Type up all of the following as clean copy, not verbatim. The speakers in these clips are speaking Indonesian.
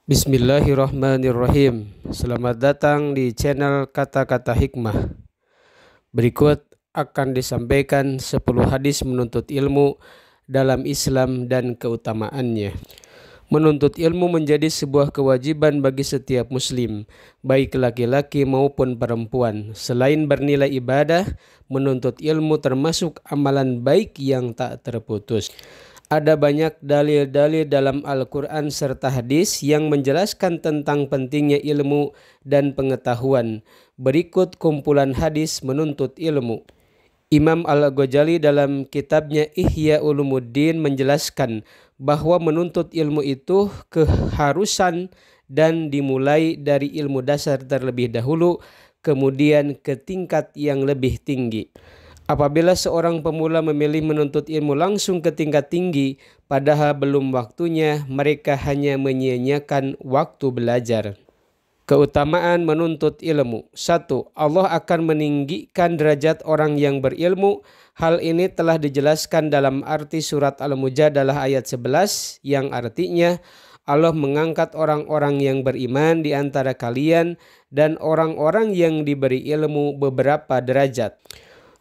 Bismillahirrahmanirrahim. Selamat datang di channel Kata-Kata Hikmah. Berikut akan disampaikan 10 hadis menuntut ilmu dalam Islam dan keutamaannya. Menuntut ilmu menjadi sebuah kewajiban bagi setiap muslim, baik laki-laki maupun perempuan. Selain bernilai ibadah, menuntut ilmu termasuk amalan baik yang tak terputus. Ada banyak dalil-dalil dalam Al-Quran serta hadis yang menjelaskan tentang pentingnya ilmu dan pengetahuan. Berikut kumpulan hadis menuntut ilmu. Imam Al-Ghazali dalam kitabnya Ihya Ulumuddin menjelaskan bahwa menuntut ilmu itu keharusan dan dimulai dari ilmu dasar terlebih dahulu, kemudian ke tingkat yang lebih tinggi. Apabila seorang pemula memilih menuntut ilmu langsung ke tingkat tinggi, padahal belum waktunya, mereka hanya menyia-nyiakan waktu belajar. Keutamaan menuntut ilmu. 1. Allah akan meninggikan derajat orang yang berilmu. Hal ini telah dijelaskan dalam arti surat Al-Mujadalah ayat 11 yang artinya Allah mengangkat orang-orang yang beriman di antara kalian dan orang-orang yang diberi ilmu beberapa derajat.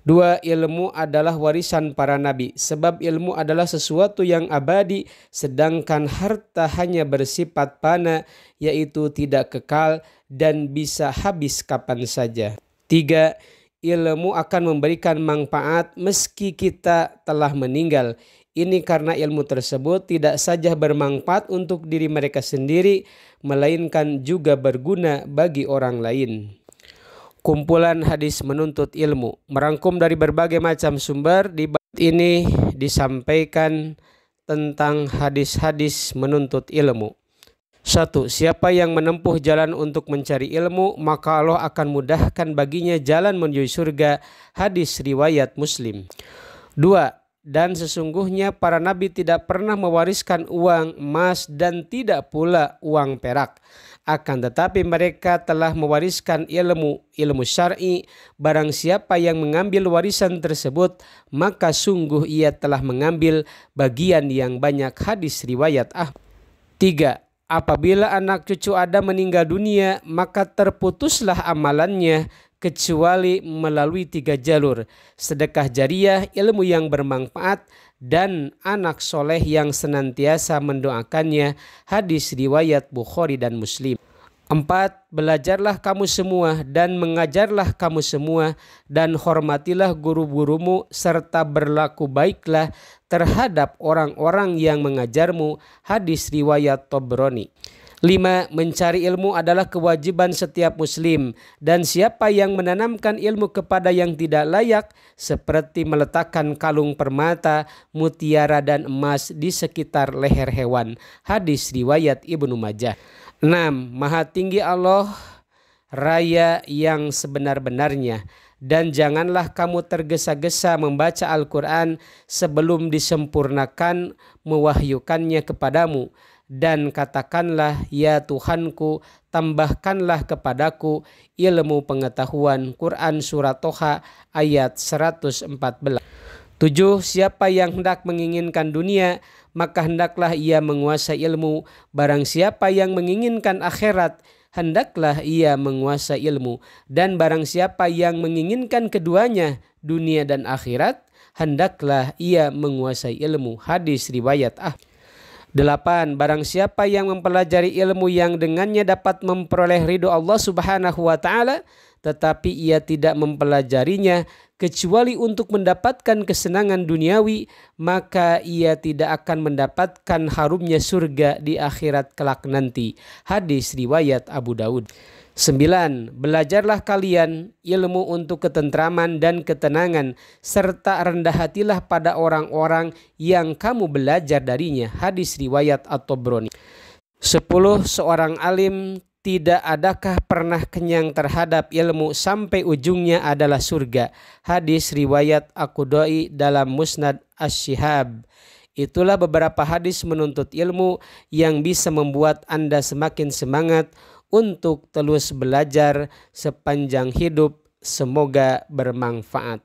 2. Ilmu adalah warisan para nabi, sebab ilmu adalah sesuatu yang abadi, sedangkan harta hanya bersifat fana, yaitu tidak kekal dan bisa habis kapan saja. 3. Ilmu akan memberikan manfaat meski kita telah meninggal. Ini karena ilmu tersebut tidak saja bermanfaat untuk diri mereka sendiri, melainkan juga berguna bagi orang lain. Kumpulan hadis menuntut ilmu merangkum dari berbagai macam sumber. Di bab ini disampaikan tentang hadis-hadis menuntut ilmu. 1. Siapa yang menempuh jalan untuk mencari ilmu, maka Allah akan mudahkan baginya jalan menuju surga. Hadis riwayat Muslim. 2. Dan sesungguhnya para nabi tidak pernah mewariskan uang emas dan tidak pula uang perak. Akan tetapi mereka telah mewariskan ilmu syar'i. Barang siapa yang mengambil warisan tersebut, maka sungguh ia telah mengambil bagian yang banyak. Hadis riwayat Ahmad. 3. Apabila anak cucu Adam meninggal dunia, maka terputuslah amalannya kecuali melalui 3 jalur: sedekah jariah, ilmu yang bermanfaat, dan anak soleh yang senantiasa mendoakannya. Hadis riwayat Bukhari dan Muslim. 4. Belajarlah kamu semua dan mengajarlah kamu semua, dan hormatilah guru-gurumu serta berlaku baiklah terhadap orang-orang yang mengajarmu. Hadis riwayat Tabrani. 5. Mencari ilmu adalah kewajiban setiap muslim, dan siapa yang menanamkan ilmu kepada yang tidak layak, seperti meletakkan kalung permata, mutiara dan emas di sekitar leher hewan. Hadis riwayat Ibnu Majah. 6. Maha tinggi Allah Raya yang sebenar-benarnya, dan janganlah kamu tergesa-gesa membaca Al-Quran sebelum disempurnakan mewahyukannya kepadamu. Dan katakanlah, ya Tuhanku, tambahkanlah kepadaku ilmu pengetahuan. Quran Surat Toha ayat 114. 7. Siapa yang hendak menginginkan dunia, maka hendaklah ia menguasai ilmu. Barang siapa yang menginginkan akhirat, hendaklah ia menguasai ilmu. Dan barang siapa yang menginginkan keduanya, dunia dan akhirat, hendaklah ia menguasai ilmu. Hadis riwayat Ahmad. 8. Barang siapa yang mempelajari ilmu yang dengannya dapat memperoleh ridho Allah Subhanahu wa Ta'ala, tetapi ia tidak mempelajarinya kecuali untuk mendapatkan kesenangan duniawi, maka ia tidak akan mendapatkan harumnya surga di akhirat kelak nanti. Hadis riwayat Abu Daud. 9. Belajarlah kalian ilmu untuk ketentraman dan ketenangan, serta rendah hatilah pada orang-orang yang kamu belajar darinya. Hadis riwayat At-Tabrani. 10. Seorang alim tidak adakah pernah kenyang terhadap ilmu sampai ujungnya adalah surga. Hadis riwayat Aqdai dalam Musnad Asy-Syihab. Itulah beberapa hadis menuntut ilmu yang bisa membuat Anda semakin semangat untuk terus belajar sepanjang hidup. Semoga bermanfaat.